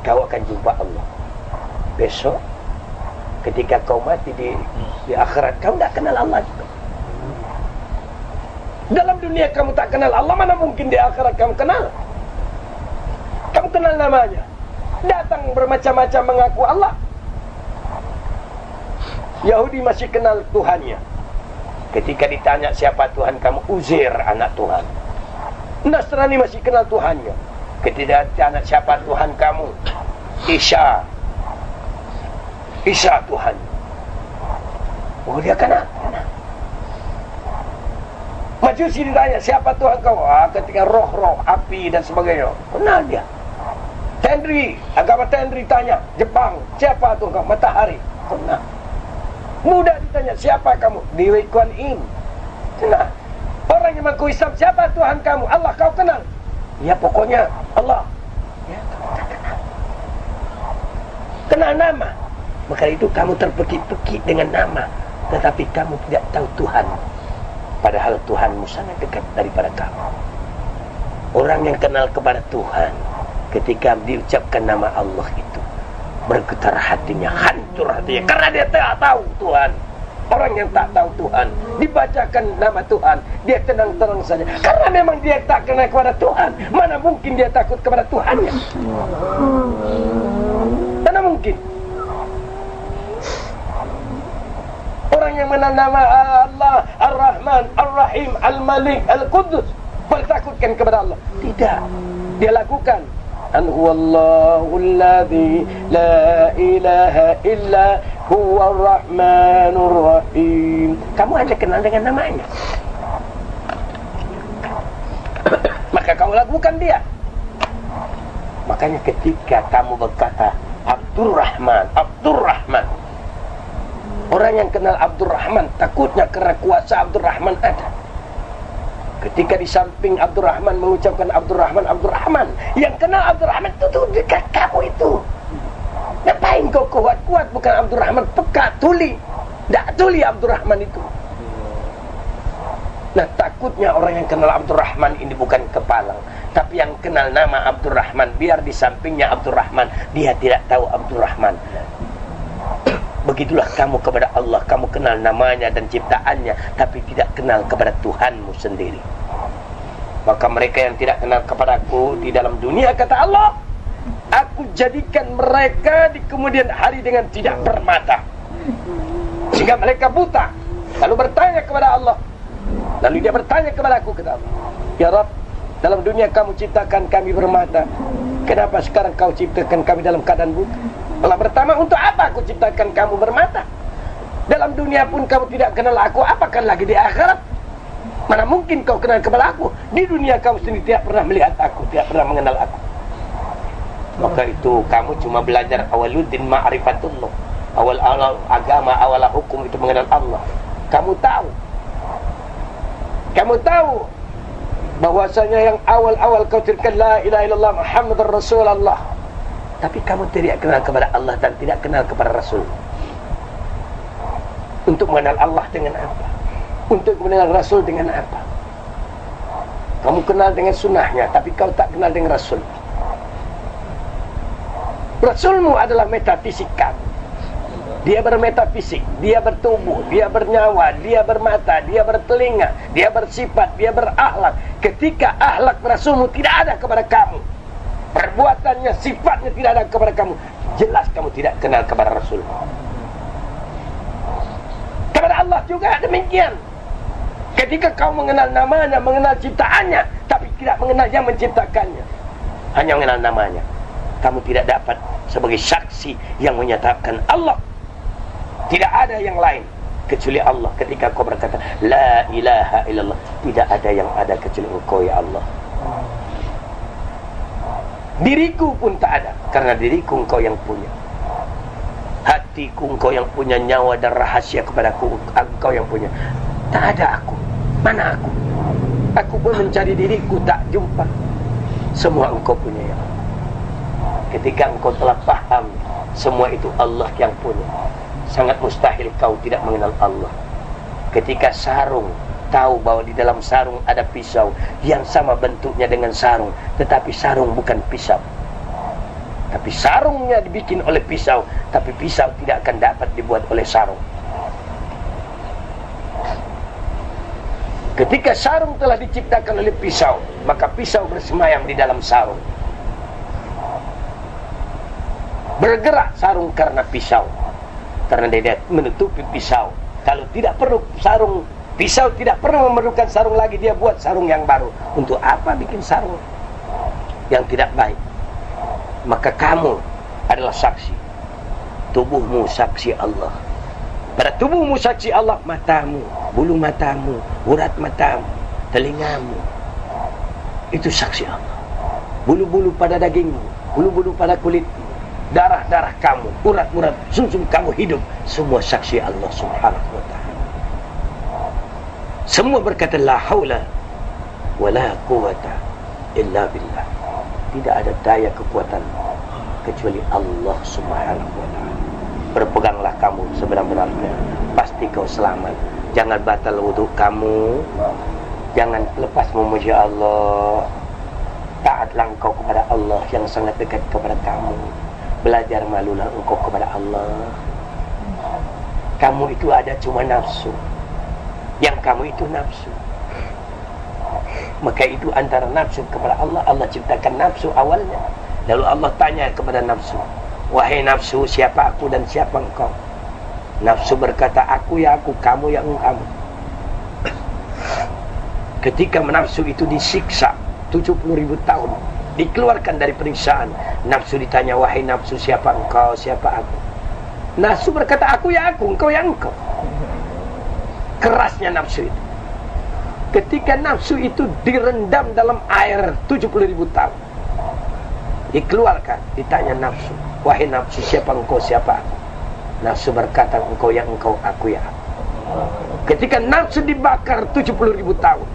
kau akan jumpa Allah. Besok ketika kau mati di akhirat, kau tidak kenal Allah juga. Dalam dunia kamu tak kenal Allah, mana mungkin di akhirat kamu kenal? Kamu kenal namanya, datang bermacam-macam mengaku Allah. Yahudi masih kenal Tuhannya. Ketika ditanya siapa Tuhan kamu, Uzair anak Tuhan. Nasrani masih kenal Tuhannya. Ketika ditanya siapa Tuhan kamu, Isa Tuhan. Oh, dia kenal. Majusi ditanya siapa Tuhan kau, ketika roh-roh, api dan sebagainya, kenal dia. Agama Tenri tanya Jepang, siapa Tuhan kau, matahari, kenal. Buddha ditanya siapa kamu, Dewi Kuan Yin, kenal. Orang yang mengaku Islam, siapa Tuhan kamu, Allah, kau kenal? Ya pokoknya Allah. Ya, kamu tak kenal. Kenal nama. Maka itu kamu terpekik-pekik dengan nama, tetapi kamu tidak tahu Tuhan. Padahal Tuhanmu sangat dekat daripada kamu. Orang yang kenal kepada Tuhan, ketika diucapkan nama Allah itu, bergetar hatinya, hancur hatinya, karena dia tak tahu Tuhan. Orang yang tak tahu Tuhan, dibacakan nama Tuhan, dia tenang-tenang saja, karena memang dia tak kenal kepada Tuhan. Mana mungkin dia takut kepada Tuhannya? Mana mungkin? Orang yang mengenal nama Allah, Ar-Rahman, Ar-Rahim, Al-Malik, Al-Quddus, bertakutkan kepada Allah? Tidak. Dia lakukan Huwallahul ladzi la ilaha illa huwar rahmanur rahim. Kamu hanya kenal dengan namanya, maka kamu lakukan dia. Makanya ketika kamu berkata Abdurrahman, orang yang kenal Abdurrahman takutnya karena kuasa Abdurrahman ada. Ketika di samping Abdurrahman mengucapkan Abdurrahman, yang kenal Abdurrahman itu dekat kamu itu. Ngapain kau kuat-kuat? Bukan Abdurrahman, peka, tuli. Tak tuli Abdurrahman itu. Nah, takutnya orang yang kenal Abdurrahman ini bukan kepalang, tapi yang kenal nama Abdurrahman, biar di sampingnya Abdurrahman, dia tidak tahu Abdurrahman. Begitulah kamu kepada Allah, kamu kenal namanya dan ciptaannya, tapi tidak kenal kepada Tuhanmu sendiri. Maka mereka yang tidak kenal kepadaku di dalam dunia, kata Allah, aku jadikan mereka di kemudian hari dengan tidak bermata, sehingga mereka buta. Lalu bertanya kepada Allah, lalu dia bertanya kepada aku, kata Allah, ya Rabb, dalam dunia kamu ciptakan kami bermata, kenapa sekarang kau ciptakan kami dalam keadaan buta? Allah bertanya, untuk apa aku ciptakan kamu bermata? Dalam dunia pun kamu tidak kenal aku, apakan lagi di akhirat? Mana mungkin kau kenal kepada aku? Di dunia kamu sendiri tidak pernah melihat aku, tidak pernah mengenal aku. Maka itu kamu cuma belajar awaluddin ma'rifatullah. Awal agama, awal hukum itu mengenal Allah. Kamu tahu bahwasanya yang awal-awal kau tirkan la ilaha illallah Muhammadur Rasulullah, tapi kamu tidak kenal kepada Allah dan tidak kenal kepada Rasul. Untuk mengenal Allah dengan apa? Untuk mengenal Rasul dengan apa? Kamu kenal dengan sunnahnya, tapi kau tak kenal dengan Rasul. Rasulmu adalah metafisik kamu. Dia bermetafisik, dia bertubuh, dia bernyawa, dia bermata, dia bertelinga, dia bersifat, dia berakhlak. Ketika akhlak Rasulmu tidak ada kepada kamu, perbuatannya, sifatnya tidak ada kepada kamu, jelas kamu tidak kenal kepada Rasul. Kepada Allah juga demikian. Ketika kau mengenal namanya, mengenal ciptaannya, tapi tidak mengenal yang menciptakannya, hanya mengenal namanya, kamu tidak dapat sebagai saksi yang menyatakan Allah tidak ada yang lain kecuali Allah. Ketika kau berkata la ilaha illallah, tidak ada yang ada kecuali Engkau ya Allah. Diriku pun tak ada, karena diriku Engkau yang punya. Hatiku Engkau yang punya, nyawa dan rahasia kepadaku Engkau yang punya. Tak ada aku. Mana aku? Aku pun mencari diriku, tak jumpa. Semua Engkau punya ya Allah. Ketika engkau telah paham semua itu Allah yang punya, sangat mustahil kau tidak mengenal Allah. Ketika sarung, tahu bahwa di dalam sarung ada pisau yang sama bentuknya dengan sarung, tetapi sarung bukan pisau. Tapi sarungnya dibikin oleh pisau, tapi pisau tidak akan dapat dibuat oleh sarung. Ketika sarung telah diciptakan oleh pisau, maka pisau bersemayam di dalam sarung. Bergerak sarung karena pisau, karena dia menutupi pisau. Kalau tidak perlu sarung, pisau tidak perlu memerlukan sarung lagi, dia buat sarung yang baru. Untuk apa bikin sarung yang tidak baik? Maka kamu adalah saksi. Tubuhmu saksi Allah. Pada tubuhmu saksi Allah, matamu, bulu matamu, urat matamu, telingamu, itu saksi Allah. Bulu-bulu pada dagingmu, bulu-bulu pada kulitmu, darah-darah kamu, urat-urat, sumsum kamu hidup, semua saksi Allah subhanahu wa ta'ala. Semua berkata la haula wa la quwata illa billah. Tidak ada daya kekuatan kecuali Allah subhanahu wa ta'ala. Berpeganglah kamu sebenar-benarnya, pasti kau selamat. Jangan batal wudhu kamu, jangan lepas memuji Allah. Taatlah engkau kepada Allah yang sangat dekat kepada kamu. Belajar malulah engkau kepada Allah. Kamu itu ada cuma nafsu, yang kamu itu nafsu. Maka itu antara nafsu kepada Allah. Allah ciptakan nafsu awalnya, lalu Allah tanya kepada nafsu, wahai nafsu, siapa aku dan siapa engkau? Nafsu berkata, aku ya aku, kamu ya kamu. Ketika nafsu itu disiksa 70.000 tahun, dikeluarkan dari periksaan, nafsu ditanya, wahai nafsu, siapa engkau, siapa aku? Nafsu berkata, aku ya aku, engkau ya engkau. Kerasnya nafsu itu. Ketika nafsu itu direndam dalam air 70.000 tahun, dikeluarkan, ditanya nafsu, wahai nafsu, siapa engkau, siapa aku? Nafsu berkata, engkau ya engkau, aku ya aku. Ketika nafsu dibakar 70.000 tahun,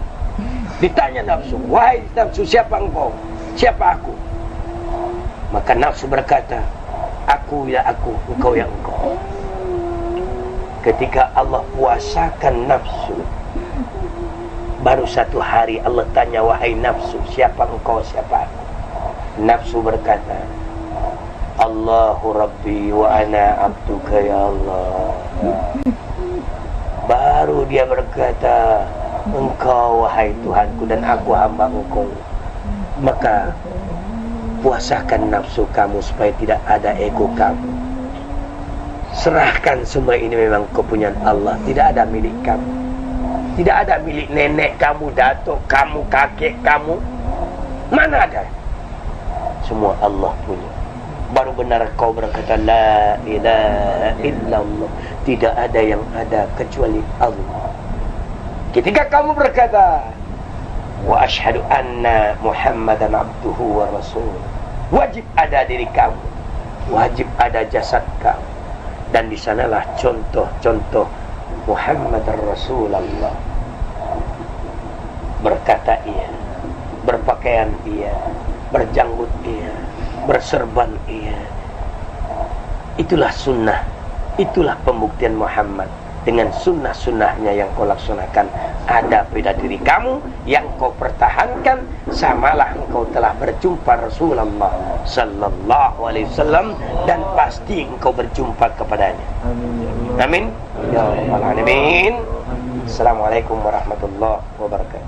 ditanya nafsu, wahai nafsu, siapa engkau, siapa aku? Maka nafsu berkata, aku ya aku, engkau ya engkau. Ketika Allah puasakan nafsu, baru satu hari Allah tanya, wahai nafsu, siapa engkau, siapa aku? Nafsu berkata, Allahu Rabbi wa ana abduka ya Allah. Baru dia berkata, engkau wahai Tuhanku dan aku hamba engkau. Maka puasakan nafsu kamu supaya tidak ada ego kamu. Serahkan semua ini memang kepunyaan Allah, tidak ada milik kamu. Tidak ada milik nenek kamu, datuk kamu, kakek kamu. Mana ada? Semua Allah punya. Baru benar kau berkata la ilaha illallah. Tidak ada yang ada kecuali Allah. Ketika kamu berkata wa asyhadu anna Muhammadan abduhu wa rasuluh, wajib ada diri kamu, wajib ada jasad kamu. Dan di sanalah contoh-contoh Muhammad Rasulullah. Berkata iya, berpakaian iya, berjanggut iya, berserban iya. Itulah sunnah, itulah pembuktian Muhammad. Dengan sunnah-sunnahnya yang kau laksanakan, ada pada diri kamu yang kau pertahankan, samalah engkau telah berjumpa Rasulullah sallallahu alaihi wasallam, dan pasti engkau berjumpa kepadanya. Amin ya rabbal alamin. Assalamualaikum warahmatullahi wabarakatuh.